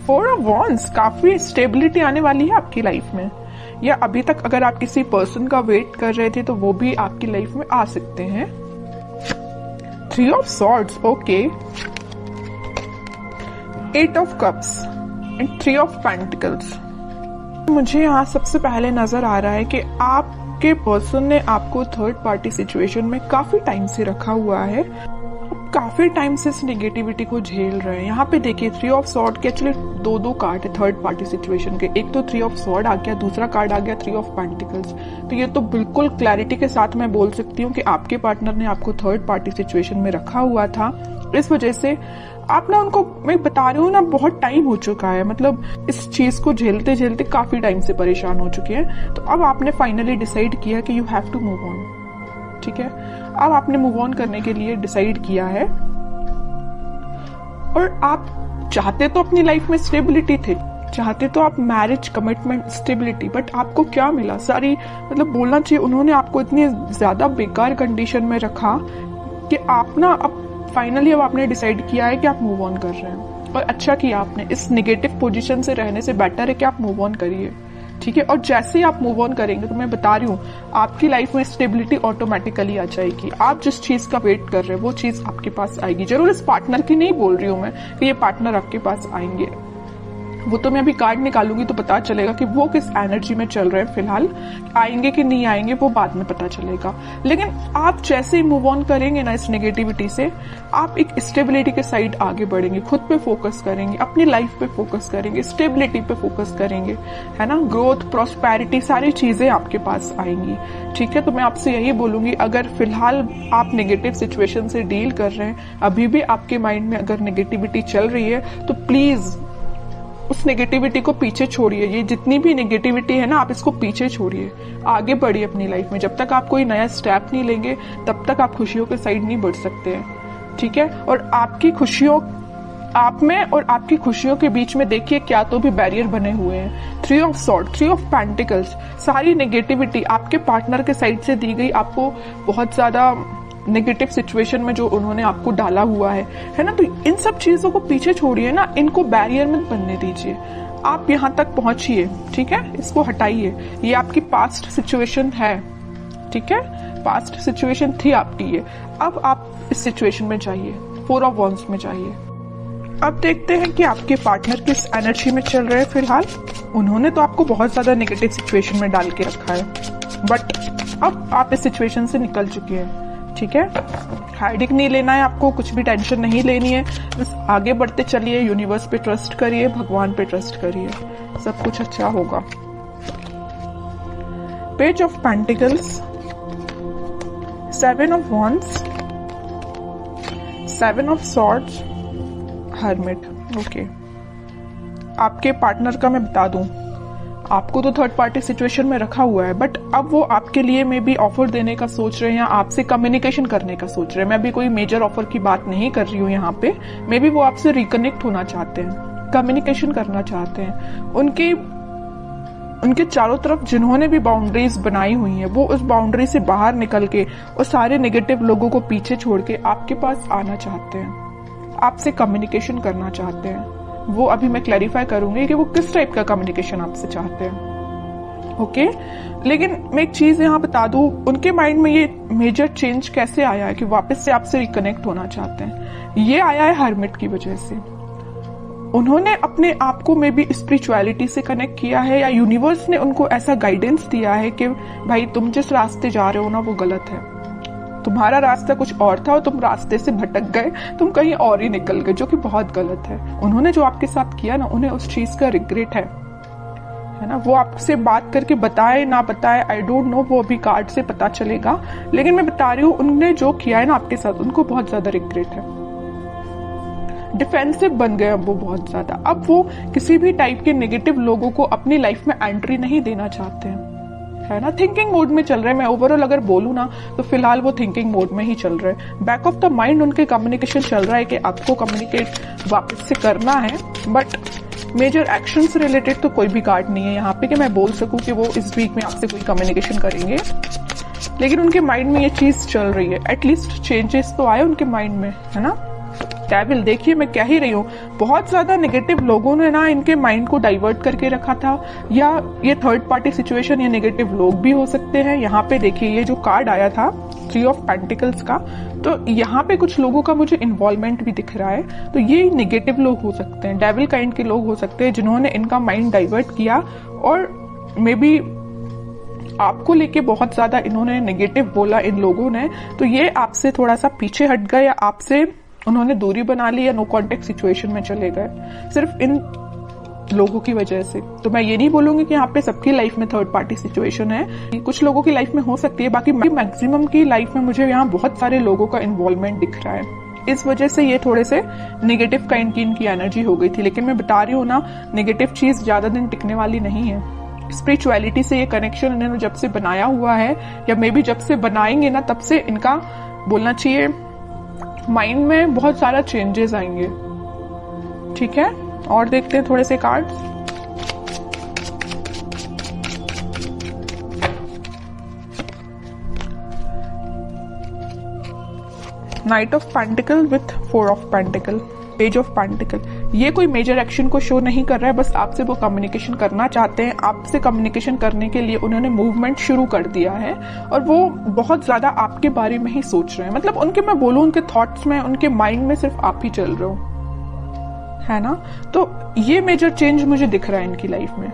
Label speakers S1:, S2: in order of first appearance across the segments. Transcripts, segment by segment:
S1: 4 of wands, काफी stability आने वाली है आपकी लाइफ में, या अभी तक अगर आप किसी पर्सन का वेट कर रहे थे तो वो भी आपकी लाइफ में आ सकते हैं। 3 of swords, okay. 8 of cups and 3 of pentacles. मुझे यहाँ सबसे पहले नजर आ रहा है कि आपके पर्सन ने आपको थर्ड पार्टी सिचुएशन में काफी टाइम से रखा हुआ है, काफी टाइम से इस नेगेटिविटी को झेल रहे हैं। यहाँ पे देखिए 3 ऑफ सॉर्ड के एक्चुअली दो कार्ड है थर्ड पार्टी सिचुएशन के, एक तो 3 ऑफ सॉर्ड आ गया, दूसरा कार्ड आ गया 3 ऑफ पेंटिकल्स। तो ये तो बिल्कुल क्लैरिटी के साथ मैं बोल सकती हूँ कि आपके पार्टनर ने आपको थर्ड पार्टी सिचुएशन में रखा हुआ था। इस वजह से आप ना उनको, मैं बता रही हूँ ना, बहुत टाइम हो चुका है, मतलब इस चीज को झेलते झेलते काफी टाइम से परेशान हो चुके हैं। तो अब आपने फाइनली डिसाइड किया कि you have to move on, ठीक है। अब आपने मूव ऑन करने के लिए डिसाइड किया है, और आप चाहते तो अपनी लाइफ में स्टेबिलिटी थे, चाहते तो आप मैरिज, कमिटमेंट, स्टेबिलिटी, बट आपको क्या मिला? सारी, मतलब बोलना चाहिए उन्होंने आपको इतनी ज्यादा बेकार कंडीशन में रखा कि आप ना अब फाइनली अब आपने डिसाइड किया है कि आप मूव ऑन कर रहे हैं, और अच्छा किया आपने। इस नेगेटिव पोजीशन से रहने से बेटर है कि आप मूव ऑन करिए, ठीक है। और जैसे ही आप मूव ऑन करेंगे तो मैं बता रही हूँ आपकी लाइफ में स्टेबिलिटी ऑटोमेटिकली आ जाएगी। आप जिस चीज का वेट कर रहे हैं वो चीज आपके पास आएगी। जरूर इस पार्टनर की नहीं बोल रही हूँ मैं कि ये पार्टनर आपके पास आएंगे, वो तो मैं अभी कार्ड निकालूंगी तो पता चलेगा कि वो किस एनर्जी में चल रहे हैं फिलहाल, आएंगे कि नहीं आएंगे वो बाद में पता चलेगा। लेकिन आप जैसे ही मूव ऑन करेंगे ना इस नेगेटिविटी से, आप एक स्टेबिलिटी के साइड आगे बढ़ेंगे, खुद पे फोकस करेंगे, अपनी लाइफ पे फोकस करेंगे, स्टेबिलिटी पे फोकस करेंगे, है ना। ग्रोथ, प्रॉस्पेरिटी, सारी चीजें आपके पास आएंगी, ठीक है। तो मैं आपसे यही बोलूंगी, अगर फिलहाल आप नेगेटिव सिचुएशन से डील कर रहे हैं, अभी भी आपके माइंड में अगर नेगेटिविटी चल रही है, तो प्लीज उस नेगेटिविटी को पीछे छोड़िए। ये जितनी भी नेगेटिविटी है ना, आप इसको पीछे छोड़िए, आगे बढ़िए अपनी लाइफ में। जब तक आप कोई नया स्टेप नहीं लेंगे तब तक आप खुशियों के साइड नहीं बढ़ सकते हैं, ठीक है। और आपकी खुशियों, आप में और आपकी खुशियों के बीच में देखिए क्या तो भी बैरियर बने हुए हैं। 3 ऑफ सॉर्ड, 3 ऑफ पेंटिकल्स, सारी नेगेटिविटी आपके पार्टनर के साइड से दी गई, आपको बहुत ज्यादा नेगेटिव सिचुएशन में जो उन्होंने आपको डाला हुआ है ना। तो इन सब चीजों को पीछे छोड़िए ना, इनको बैरियर मत बनने दीजिए। आप यहाँ तक पहुंचिए, ठीक है, इसको हटाइए। ये आपकी पास्ट सिचुएशन है, ठीक है, पास्ट सिचुएशन थी आपकी ये। अब आप इस सिचुएशन में जाइए, 4 ऑफ वॉन्ड्स में जाइए। अब देखते हैं कि आपके पार्टनर किस एनर्जी में चल रहे हैं फिलहाल। उन्होंने तो आपको बहुत ज्यादा नेगेटिव सिचुएशन में डाल के रखा है, बट अब आप इस सिचुएशन से निकल चुके हैं, ठीक है। हाइडिंग नहीं लेना है आपको, कुछ भी टेंशन नहीं लेनी है, बस आगे बढ़ते चलिए, यूनिवर्स पे ट्रस्ट करिए, भगवान पे ट्रस्ट करिए, सब कुछ अच्छा होगा। Page of pentacles, 7 of wands, 7 of swords, hermit, okay. आपके पार्टनर का मैं बता दूं, आपको तो थर्ड पार्टी सिचुएशन में रखा हुआ है, बट अब वो आपके लिए मे बी ऑफर देने का सोच रहे हैं या आपसे कम्युनिकेशन करने का सोच रहे हैं। मैं भी कोई मेजर ऑफर की बात नहीं कर रही हूँ यहाँ पे, मे बी वो आपसे रिकनेक्ट होना चाहते हैं, कम्युनिकेशन करना चाहते हैं। उनके चारों तरफ जिन्होंने भी बाउंड्रीज बनाई हुई हैं, वो उस बाउंड्री से बाहर निकल के और सारे नेगेटिव लोगों को पीछे छोड़ के आपके पास आना चाहते हैं, आपसे कम्युनिकेशन करना चाहते हैं। वो अभी मैं क्लैरिफाई करूंगी कि वो किस टाइप का कम्युनिकेशन आपसे चाहते हैं, ओके। लेकिन मैं एक चीज यहाँ बता दूं, उनके माइंड में ये मेजर चेंज कैसे आया है कि वापस से आपसे रिकनेक्ट होना चाहते हैं। ये आया है हर्मिट की वजह से। उन्होंने अपने आप को में भी स्पिरिचुअलिटी से कनेक्ट किया है, या यूनिवर्स ने उनको ऐसा गाइडेंस दिया है कि भाई तुम जिस रास्ते जा रहे हो ना वो गलत है, तुम्हारा रास्ता कुछ और था और तुम रास्ते से भटक गए, तुम कहीं और ही निकल गए, जो कि बहुत गलत है। उन्होंने जो आपके साथ किया ना, उन्हें उस चीज का रिग्रेट है ना। वो आपसे बात करके बताए ना बताए, आई डोंट नो, वो अभी कार्ड से पता चलेगा। लेकिन मैं बता रही हूँ, उन्होंने जो किया है ना आपके साथ, उनको बहुत ज्यादा रिग्रेट है। डिफेंसिव बन गए अब वो बहुत ज्यादा। अब वो किसी भी टाइप के नेगेटिव लोगों को अपनी लाइफ में एंट्री नहीं देना चाहते हैं, है ना। थिंकिंग मोड में चल रहे हैं। मैं ओवरऑल अगर बोलूँ ना तो फिलहाल वो थिंकिंग मोड में ही चल रहे हैं। बैक ऑफ द माइंड उनके कम्युनिकेशन चल रहा है कि आपको कम्युनिकेट वापस से करना है, बट मेजर एक्शन से रिलेटेड तो कोई भी कार्ड नहीं है यहाँ पे कि मैं बोल सकूं कि वो इस वीक में आपसे कोई कम्युनिकेशन करेंगे। लेकिन उनके माइंड में ये चीज चल रही है, एटलीस्ट चेंजेस तो आए उनके माइंड में, है ना। डेविल, देखिए मैं कह ही रही हूँ, बहुत ज्यादा नेगेटिव लोगों ने ना इनके माइंड को डाइवर्ट करके रखा था, या ये थर्ड पार्टी सिचुएशन या नेगेटिव लोग भी हो सकते हैं। यहाँ पे देखिए ये जो कार्ड आया था 3 ऑफ पेंटिकल्स का, तो यहाँ पे कुछ लोगों का मुझे इन्वॉल्वमेंट भी दिख रहा है। तो ये नेगेटिव लोग हो सकते हैं, डेविल काइंड के लोग हो सकते हैं जिन्होंने इनका माइंड डाइवर्ट किया, और मे बी आपको लेके बहुत ज्यादा इन्होंने नेगेटिव बोला इन लोगों ने, तो ये आपसे थोड़ा सा पीछे हट गए, या आपसे उन्होंने दूरी बना ली, या नो कॉन्टेक्ट सिचुएशन में चले गए सिर्फ इन लोगों की वजह से। तो मैं ये नहीं बोलूंगी कि यहाँ पे सबकी लाइफ में थर्ड पार्टी सिचुएशन है, कुछ लोगों की लाइफ में हो सकती है, बाकी मैक्सिमम की लाइफ में मुझे यहाँ बहुत सारे लोगों का इन्वॉल्वमेंट दिख रहा है। इस वजह से ये थोड़े से नेगेटिव काइंड की इनकी एनर्जी हो गई थी। लेकिन मैं बता रही हूँ ना, नेगेटिव चीज ज्यादा दिन टिकने वाली नहीं है। स्पिरिचुअलिटी से ये कनेक्शन इन्होंने जब से बनाया हुआ है, या मे बी जब से बनाएंगे ना, तब से इनका बोलना चाहिए माइंड में बहुत सारा चेंजेस आएंगे। ठीक है, और देखते हैं थोड़े से cards. Night of pentacle with 4 of pentacle, page of pentacle. ये कोई मेजर एक्शन को शो नहीं कर रहा है, बस आपसे वो कम्युनिकेशन करना चाहते हैं। आपसे कम्युनिकेशन करने के लिए उन्होंने मूवमेंट शुरू कर दिया है, और वो बहुत ज्यादा आपके बारे में ही सोच रहे हैं। मतलब उनके, मैं बोलूं, उनके थॉट्स में, उनके माइंड में सिर्फ आप ही चल रहे हो, है ना। तो ये मेजर चेंज मुझे दिख रहा है इनकी लाइफ में,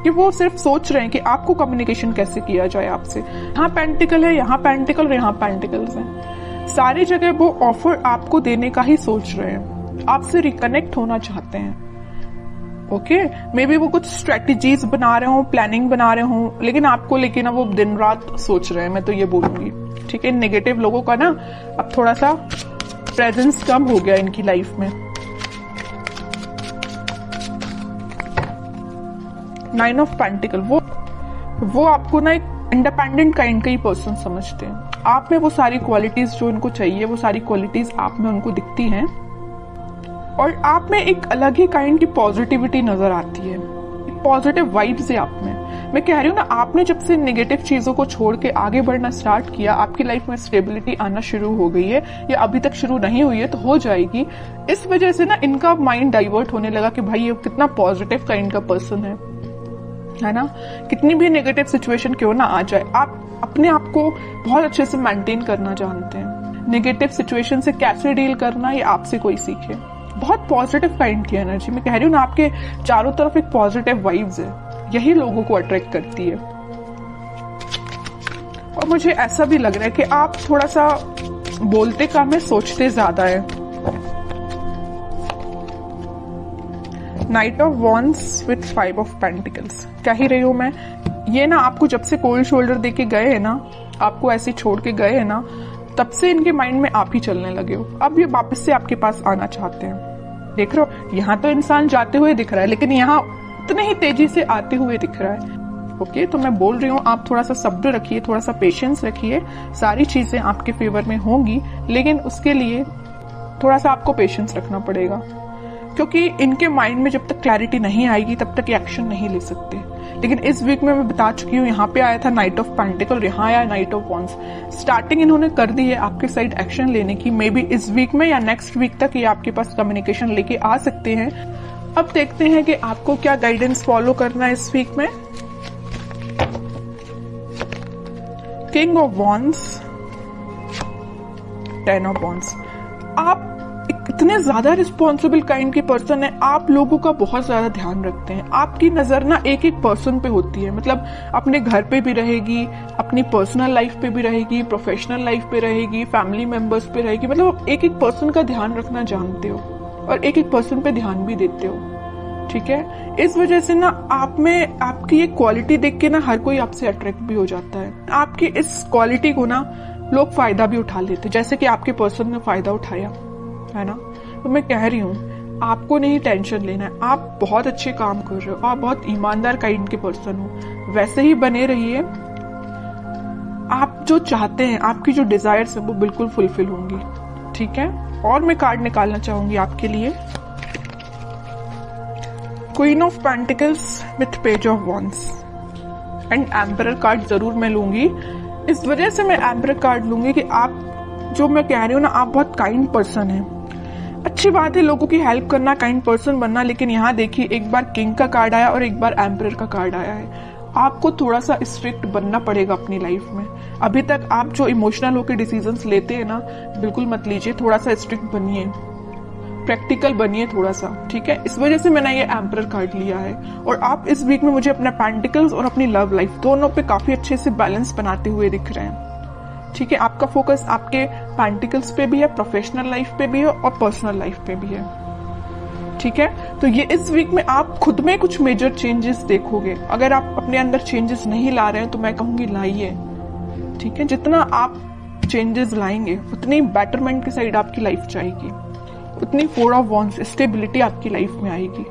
S1: कि वो सिर्फ सोच रहे हैं कि आपको कम्युनिकेशन कैसे किया जाए आपसे। यहाँ पेंटिकल है, यहाँ पेंटिकल और यहाँ पेंटिकल्स हैं। सारी जगह वो ऑफर आपको देने का ही सोच रहे हैं, आपसे रिकनेक्ट होना चाहते हैं। ओके, मे बी वो कुछ स्ट्रेटेजीज बना रहे हो, प्लानिंग बना रहे हो, लेकिन आपको लेके ना वो दिन रात सोच रहे हैं, मैं तो ये बोलूंगी। ठीक है, नेगेटिव लोगों का ना अब थोड़ा सा प्रेजेंस कम हो गया इनकी लाइफ में। 9 ऑफ पेंटिकल, वो आपको ना एक इंडिपेंडेंट काइंड का ही पर्सन समझते हैं। आप में वो सारी क्वालिटीज जो उनको चाहिए, वो सारी क्वालिटीज आप में उनको दिखती हैं, और आप में एक अलग ही काइंड की पॉजिटिविटी नजर आती है, पॉजिटिव वाइब्स है आप में। मैं कह रही हूँ ना, आपने जब से नेगेटिव चीजों को छोड़ के आगे बढ़ना स्टार्ट किया, आपकी लाइफ में स्टेबिलिटी आना शुरू हो गई है, या अभी तक शुरू नहीं हुई है तो हो जाएगी। इस वजह से ना इनका माइंड डाइवर्ट होने लगा कि भाई ये कितना पॉजिटिव काइंड का पर्सन है ना। कितनी भी नेगेटिव सिचुएशन क्यों ना आ जाए, आप अपने आप को बहुत अच्छे से मेंटेन करना जानते हैं। नेगेटिव सिचुएशन से कैसे डील करना, ये आपसे कोई सीखे। बहुत पॉजिटिव काइंड की एनर्जी, मैं कह रही हूँ ना, आपके चारों तरफ एक पॉजिटिव वाइब्स है, यही लोगों को अट्रैक्ट करती है। और मुझे ऐसा भी लग रहा है कि आप थोड़ा सा बोलते कम है, सोचते ज्यादा है। Night of wands with 5 of pentacles, कह ही रही हूं मैं, ये ना आपको जब से कोल्ड शोल्डर देके गए हैं ना, आपको ऐसे छोड़ के गए हैं ना, तब से इनके माइंड में आप ही चलने लगे हो। अब ये वापस से आपके पास आना चाहते हैं। देख रहे हो, यहाँ तो इंसान जाते हुए दिख रहा है, लेकिन यहाँ उतने ही तेजी से आते हुए दिख रहा है। ओके, तो मैं बोल रही हूँ, आप थोड़ा सा सब्र रखिए, थोड़ा सा पेशेंस रखिए, सारी चीजें आपके फेवर में होंगी, लेकिन उसके लिए थोड़ा सा आपको पेशेंस रखना पड़ेगा, क्योंकि इनके माइंड में जब तक क्लैरिटी नहीं आएगी तब तक एक्शन नहीं ले सकते। लेकिन इस वीक में मैं बता चुकी हूँ, यहाँ पे आया था नाइट ऑफ पेंटिकल, यहाँ आया नाइट ऑफ वॉन्ड्स। स्टार्टिंग इन्होंने कर दी है आपके साइड एक्शन लेने की। मे बी इस वीक में या नेक्स्ट वीक तक ये आपके पास कम्युनिकेशन लेके आ सकते हैं। अब देखते हैं कि आपको क्या गाइडेंस फॉलो करना है इस वीक में। King of wands, 10 of wands. आप इतने ज्यादा रिस्पॉन्सिबल काइंड के पर्सन है, आप लोगों का बहुत ज्यादा ध्यान रखते हैं। आपकी नजर ना एक एक पर्सन पे होती है, मतलब अपने घर पे भी रहेगी, अपनी पर्सनल लाइफ पे भी रहेगी, प्रोफेशनल लाइफ पे रहेगी, फैमिली मेंबर्स पे रहेगी। मतलब एक एक पर्सन का ध्यान रखना जानते हो, और एक एक पर्सन पे ध्यान भी देते हो। ठीक है, इस वजह से ना आप में आपकी ये क्वालिटी देख के ना हर कोई आपसे अट्रैक्ट भी हो जाता है। आपकी इस क्वालिटी को ना लोग फायदा भी उठा लेते, जैसे कि आपके पर्सन ने फायदा उठाया है ना। तो मैं कह रही हूँ, आपको नहीं टेंशन लेना है, आप बहुत अच्छे काम कर रहे हो, आप बहुत ईमानदार काइंड के पर्सन हो, वैसे ही बने रहिए। आप जो चाहते हैं, आपकी जो डिजायर्स है वो बिल्कुल फुलफिल होंगी। ठीक है, और मैं कार्ड निकालना चाहूंगी आपके लिए, queen of pentacles with page of wands and emperor card जरूर मैं लूंगी। इस वजह से मैं एम्परर कार्ड लूंगी कि आप जो मैं कह रही हूँ ना, आप बहुत काइंड पर्सन है। अच्छी बात है लोगों की हेल्प करना, काइंड पर्सन बनना, लेकिन यहाँ देखिए एक बार किंग का कार्ड आया और एक बार एम्परर का कार्ड आया है। आपको थोड़ा सा स्ट्रिक्ट बनना पड़ेगा अपनी लाइफ में। अभी तक आप जो इमोशनल होकर डिसीजंस लेते हैं ना, बिल्कुल मत लीजिए, थोड़ा सा स्ट्रिक्ट बनिए, प्रैक्टिकल बनिए थोड़ा सा, ठीक है। इस वजह से मैंने ये एम्परर कार्ड लिया है। और आप इस वीक में मुझे अपना पेंटिकल्स और अपनी लव लाइफ दोनों पे काफी अच्छे से बैलेंस बनाते हुए दिख रहे हैं, ठीक है। आपका फोकस आपके पेंटिकल्स पे भी है, प्रोफेशनल लाइफ पे भी है और पर्सनल लाइफ पे भी है, ठीक है। तो ये इस वीक में आप खुद में कुछ मेजर चेंजेस देखोगे। अगर आप अपने अंदर चेंजेस नहीं ला रहे हैं तो मैं कहूंगी लाइए, ठीक है। जितना आप चेंजेस लाएंगे उतनी बेटरमेंट की साइड आपकी लाइफ जाएगी, उतनी 4 ऑफ वॉन्ड्स स्टेबिलिटी आपकी लाइफ में आएगी।